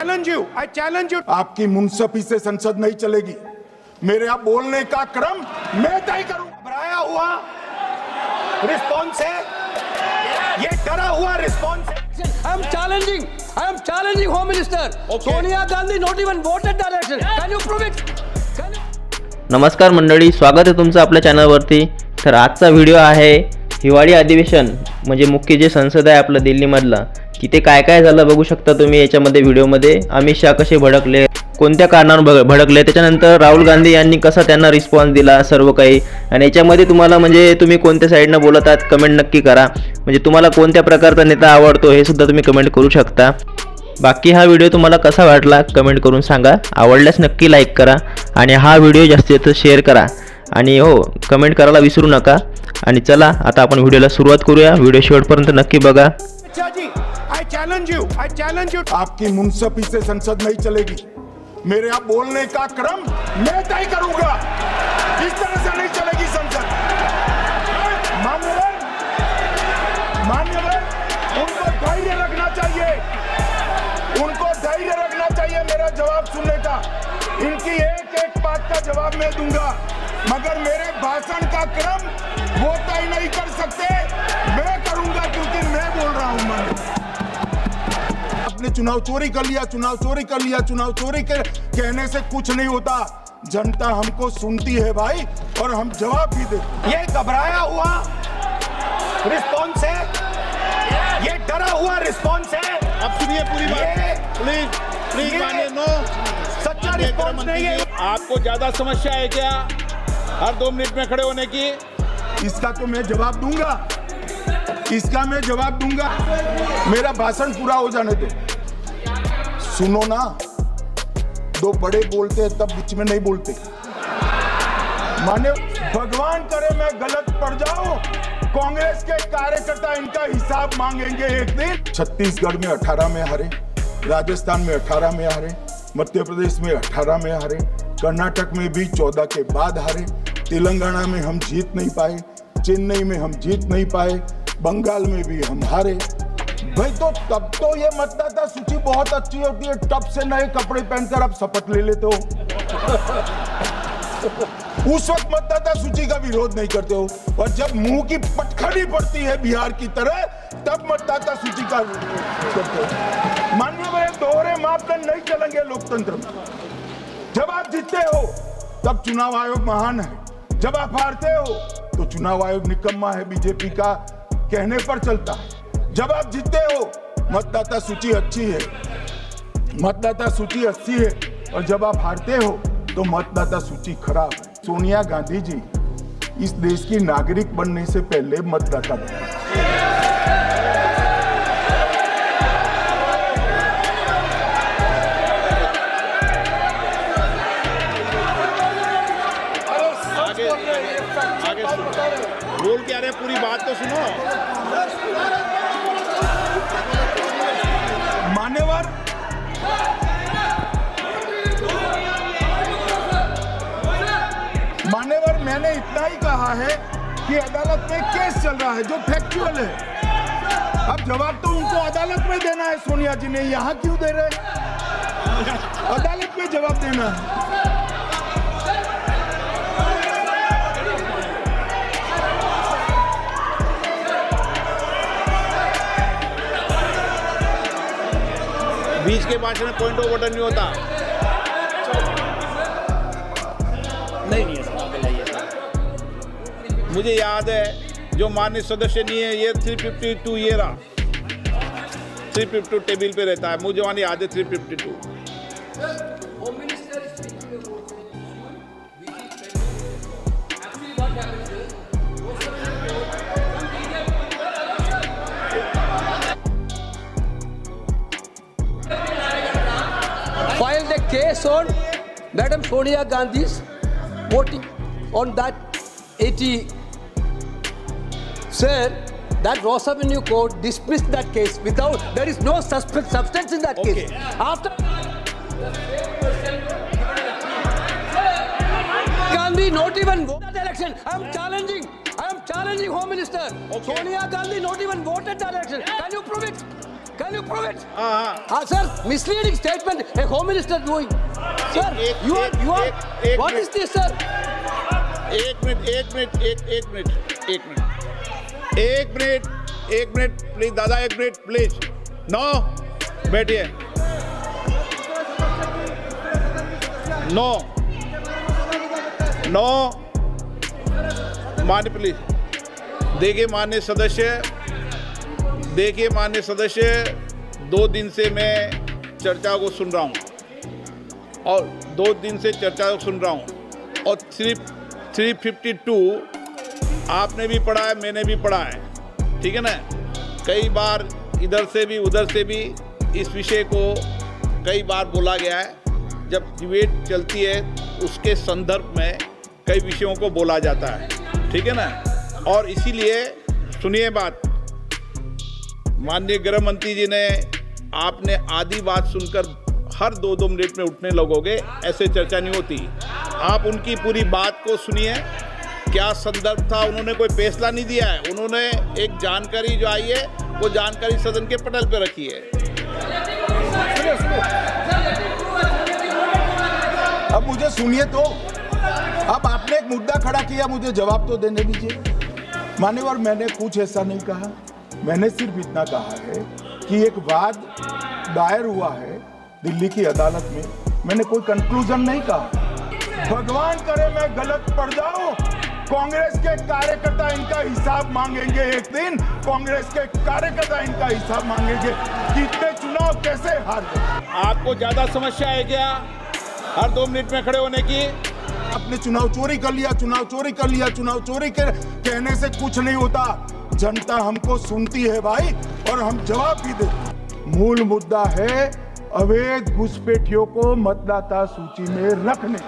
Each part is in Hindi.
I challenge you. आपकी मुंसफी से संसद नहीं चलेगी। मेरे यहाँ बोलने का क्रम मैं तय करूं। घबराया हुआ रिस्पॉन्स है, ये डरा हुआ रिस्पॉन्स है। I am challenging Home Minister. Okay. Sonia Gandhi not even voted that election. Can you prove it? नमस्कार मंडळी, स्वागत आहे तुमचं आपल्या चॅनलवरती. तर आजचा व्हिडिओ आहे हिवाळी अधिवेशन म्हणजे मुख्य जे संसद आहे आपलं दिल्लीमधलं, तिथे काय काय झालं बघू शकता तुम्ही याच्यामध्ये व्हिडिओमध्ये. अमित शहा कसे भडकले, कोणत्या कारणावर भडकले, त्याच्यानंतर राहुल गांधी यांनी कसा त्यांना रिस्पॉन्स दिला, सर्व काही. आणि याच्यामध्ये तुम्हाला म्हणजे तुम्ही कोणत्या साईडनं बोलत आहात कमेंट नक्की करा. म्हणजे तुम्हाला कोणत्या प्रकारचा नेता आवडतो हे सुद्धा तुम्ही कमेंट करू शकता. बाकी हा व्हिडिओ तुम्हाला कसा वाटला कमेंट करून सांगा. आवडल्यास नक्की लाईक करा आणि हा व्हिडिओ जास्तीत जास्त शेअर करा. आणि हो, कमेंट करायला विसरू नका. आणि चला आता आपण व्हिडिओला सुरुवात करूया. व्हिडिओ शेवटपर्यंत नक्की बघा. I challenge you. आपकी मुंसफी से संसद नहीं चलेगी। मेरे यहाँ बोलने का क्रम मैं तय करूंगा। इस तरह से नहीं चलेगी संसद। मान्यवर, उनको धैर्य रखना चाहिए। मेरा जवाब सुनने का। इनकी एक बात का जवाब मैं दूंगा, मगर मेरे भाषण का क्रम वो तय नहीं कर सकते। मैं करूंगा क्योंकि मैं बोल रहा हूं। आपने चुनाव चोरी कर लिया, चुनाव चोरी कहने से कुछ नहीं होता। जनता हमको सुनती है भाई, और हम जवाब भी देते। ये घबराया हुआ रिस्पॉन्स है, ये डरा हुआ रिस्पॉन्स है। अब सुनिए पूरी बात, प्लीज मानिए। नो, सच्चा रिस्पॉन्स नहीं है। आपको ज्यादा समस्या है क्या हर 2 मिनट में खड़े होने की? इसका तो मैं जवाब दूंगा। मेरा भाषण पूरा हो जाने दो। सुनो ना, 2 बड़े बोलते हैं तब बीच में नहीं बोलते। माने भगवान करे मैं गलत पड़ जाऊं, कांग्रेस के कार्यकर्ता इनका हिसाब मांगेंगे एक दिन। छत्तीसगढ़ में 18 में हारे, राजस्थान में 18 में हारे, मध्य प्रदेश में 18 में हारे, कर्नाटक में भी 14 के बाद हारे, तेलंगाना में हम जीत नहीं पाए, चेन्नई में हम जीत नहीं पाए, बंगाल में भी हम हारे। भाई तो तब तो ये मतदाता सूची बहुत अच्छी होती है। टप से नए कपड़े पहनकर आप शपथ ले लेते हो। उस वक्त मतदाता सूची का विरोध नहीं करते हो, और जब मुंह की पटखनी पड़ती है बिहार की तरह, तब मतदाता सूची का विरोध करते हो। माननीय, दोहरे मापदंड नहीं चलेंगे लोकतंत्र में। जब आप जीतते हो तब चुनाव आयोग महान है, जब आप हारते हो तो चुनाव आयोग निकम्मा है, बीजेपी का कहने पर चलता है। जब आप जीतते हो मतदाता सूची अच्छी है, मतदाता सूची अच्छी है, और जब आप हारते हो तो मतदाता सूची खराब है। सोनिया गांधी जी इस देश की नागरिक बनने से पहले मतदाता बने। आगे बोल क्या रहे, पूरी बात तो सुनो। मान्यवर, मैंने इतना ही कहा है कि अदालत में केस चल रहा है जो फैक्चुअल है। अब जवाब तो उनको अदालत में देना है। सोनिया जी ने यहाँ क्यों दे रहे? अदालत में जवाब देना है। बीच के भाषण में पॉइंट ऑफ ऑर्डर नहीं होता। नहीं है मुझे याद है, जो माननीय सदस्य नहीं है, ये 352 ये रहा, 352 टेबल पे रहता है। मुझे वहां याद है 352। Filed a case on Madam Sonia Gandhi's voting on that 80. Sir, that Ross Avenue court dismissed that case without, there is no substance in that Okay. case. After Gandhi not even voted that election. I am challenging Home Minister. Okay. Sonia Gandhi not even voted that election. Can you prove it? Can you prove it? हाँ Sir, misleading statement. A home minister doing. Sir, you are. What is this, sir? एक मिनट प्लीज दादा, एक मिनट प्लीज। नो, बैठिए। नो मान्य प्लीज। देखिए माननीय सदस्य, 2 दिन से मैं चर्चा को सुन रहा हूँ और 2 दिन से चर्चा को सुन रहा हूँ और सिर्फ 352 आपने भी पढ़ा है, मैंने भी पढ़ा है, ठीक है ना। कई बार इधर से भी उधर से भी इस विषय को कई बार बोला गया है। जब डिबेट चलती है उसके संदर्भ में कई विषयों को बोला जाता है, ठीक है ना। और इसीलिए सुनिए बात, माननीय गृह मंत्री जी ने, आपने आधी बात सुनकर हर 2-2 मिनट में उठने लगोगे, ऐसे चर्चा नहीं होती। आप उनकी पूरी बात को सुनिए, क्या संदर्भ था, उन्होंने कोई फैसला नहीं दिया है, उन्होंने एक जानकारी जो आई है वो जानकारी सदन के पटल पे रखी है। अब मुझे सुनिए तो, अब आपने एक मुद्दा खड़ा किया, मुझे जवाब तो देने दीजिए। मान्यवर, मैंने कुछ ऐसा नहीं कहा, मैंने सिर्फ इतना कहा है कि एक वाद दायर हुआ है दिल्ली की अदालत में, मैंने कोई कंक्लूजन नहीं कहा। भगवान करे मैं गलत पड़ जाऊं, कांग्रेस के कार्यकर्ता इनका हिसाब मांगेंगे। एक दिन कांग्रेस के कार्यकर्ता इनका हिसाब मांगेंगे कि इतने चुनाव कैसे हार गए। आपको ज्यादा समस्या है क्या हर 2 मिनट में खड़े होने की? आपने चुनाव चोरी कर लिया, चुनाव चोरी कर लिया, चुनाव चोरी कर कहने से कुछ नहीं होता। जनता हमको सुनती है भाई, और हम जवाब भी देते। मूल मुद्दा है अवैध घुसपैठियों को मतदाता सूची में रखने।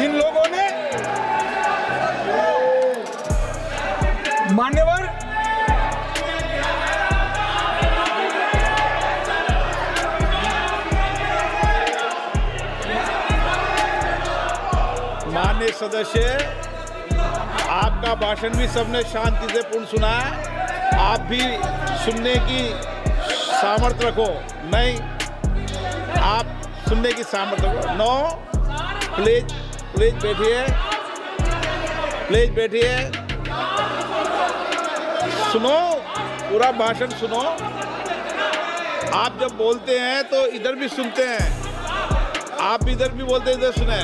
इन लोगों ने, मान्यवर, माननीय सदस्य, आपका भाषण भी सबने शांति से पूर्ण सुना है। आप भी सुनने की सामर्थ्य रखो। नहीं, आप सुनने की सामर्थ्य रखो। नो, प्लीज बैठिए, सुनो, पूरा भाषण सुनो। आप जब बोलते हैं तो इधर भी सुनते हैं, आप इधर भी बोलते हैं, इधर सुने।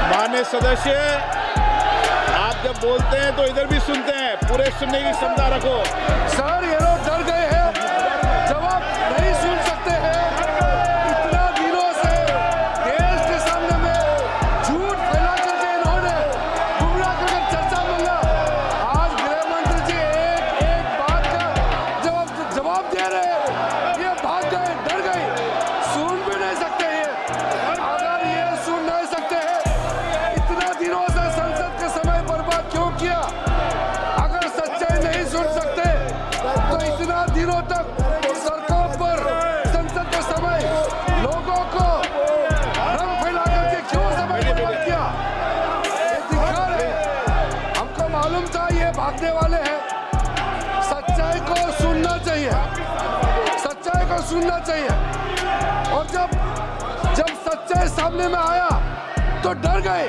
माननीय सदस्य, आप जब बोलते हैं तो इधर भी सुनते हैं, पूरे सुनने की क्षमता रखो। सर, ये लोग डर गए हैं, जवाब नहीं सुन सकते हैं। इतना दिनों से देश के सामने में झूठ फैला करके इन्होंने गुमराह करके चर्चा मांगा। आज गृह मंत्री जी एक बात का जवाब दे रहे हैं, ये भाग गए, डर गए, सुन भी नहीं सकते ये। अगर ये सुन नहीं सकते हैं, इतना दिनों से संसद के समय बर्बाद क्यों किया? अगर सच्चाई नहीं सुन सकते तो इतना दिनों तक सरकार पर संसद के समय लोगों को रंग फैला करके क्यों समय बर्बाद किया? ये धिक्कार है। हमको मालूम था ये भागने वाले हैं। सच्चाई को सुनना चाहिए, सच्चाई को सुनना चाहिए। और जब सच्चाई सामने में आया तो डर गए,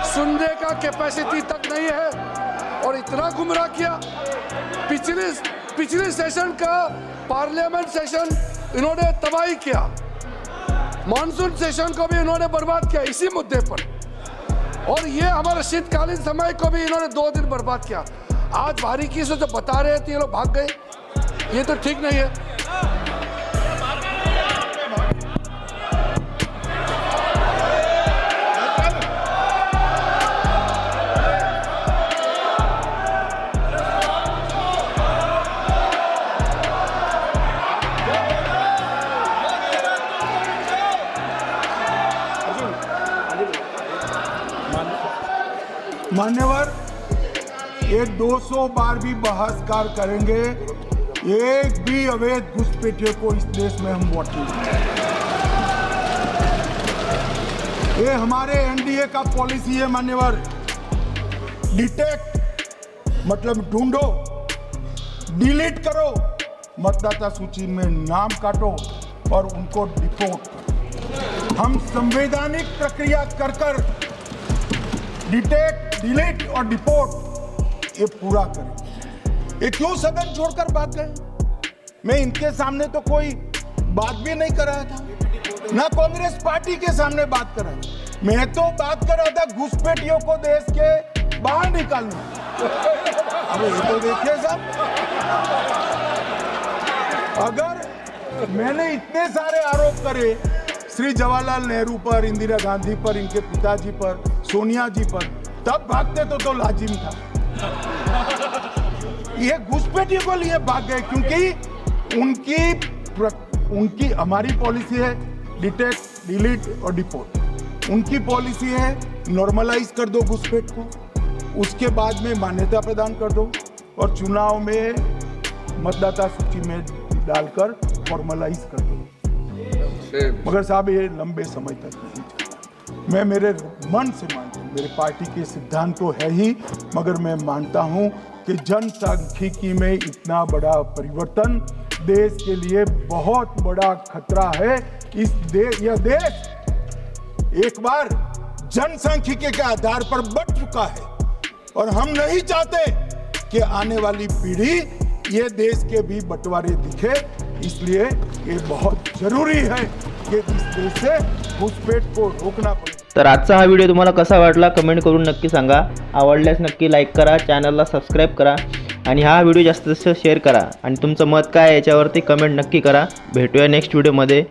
सुनने का कैपेसिटी तक नहीं है और इतना गुमराह किया। पिछले सेशन का पार्लियामेंट सेशन इन्होंने तबाही किया, मॉनसून सेशन को भी इन्होंने बर्बाद किया इसी मुद्दे पर, और ये हमारे शीतकालीन समय को भी इन्होंने 2 दिन बर्बाद किया। आज बारीकी से जो बता रहे थे ये लोग भाग गए, ये तो ठीक नहीं है। मान्यवर ये 200 बार भी बहसकार करेंगे, एक भी अवैध घुसपैठियों को इस देश में हम वोट नहीं देंगे। ये हमारे एनडीए का पॉलिसी है मान्यवर। डिटेक्ट मतलब ढूंढो, डिलीट करो, मतदाता सूची में नाम काटो और उनको डिपोर्ट करो। हम संवैधानिक प्रक्रिया कर कर डिटेक्ट, डिलीट और डिपोर्ट ये पूरा करें। ये क्यों सदन छोड़कर भाग गए? मैं इनके सामने तो कोई बात भी नहीं कर रहा था, ना कांग्रेस पार्टी के सामने बात कर रहा था। मैं तो बात कर रहा था घुसपैठियों को देश के बाहर निकालना। अब ये तो देखिए साहब, अगर मैंने इतने सारे आरोप करे श्री जवाहरलाल नेहरू पर, इंदिरा गांधी पर, इनके पिताजी पर, सोनिया जी पर, तब भागते तो लाजिम था। ये घुसपैठियों को लिए भाग गए क्योंकि उनकी हमारी पॉलिसी है डिटेक्ट, डिलीट और डिपोर्ट। उनकी पॉलिसी है नॉर्मलाइज कर दो घुसपैठ को, उसके बाद में मान्यता प्रदान कर दो और चुनाव में मतदाता सूची में डालकर फॉर्मलाइज कर दो। मगर साहब ये लंबे समय तक नहीं चला। मैं मेरे मन से मानता हूँ, मेरे पार्टी के सिद्धांत तो है ही, मगर मैं मानता हूँ कि जनसांख्यिकी में इतना बड़ा परिवर्तन देश के लिए बहुत बड़ा खतरा है। यह देश एक बार जनसांख्यिकी के आधार पर बढ़ चुका है और हम नहीं चाहते कि आने वाली पीढ़ी ये देश के भी बंटवारे दिखे। इसलिए ये बहुत जरूरी है कि इस देश से घुसपैठ को रोकना पड़े। तर आजचा हा व्हिडिओ तुम्हाला कसा वाटला कमेंट करून नक्की सांगा। आवडल्यास नक्की लाईक करा, चॅनलला सबस्क्राईब करा आणि हा व्हिडिओ जास्तीत जास्त शेअर करा आणि तुमचं मत काय आहे याच्यावरती कमेंट नक्की करा। भेटूया नेक्स्ट व्हिडिओमध्ये।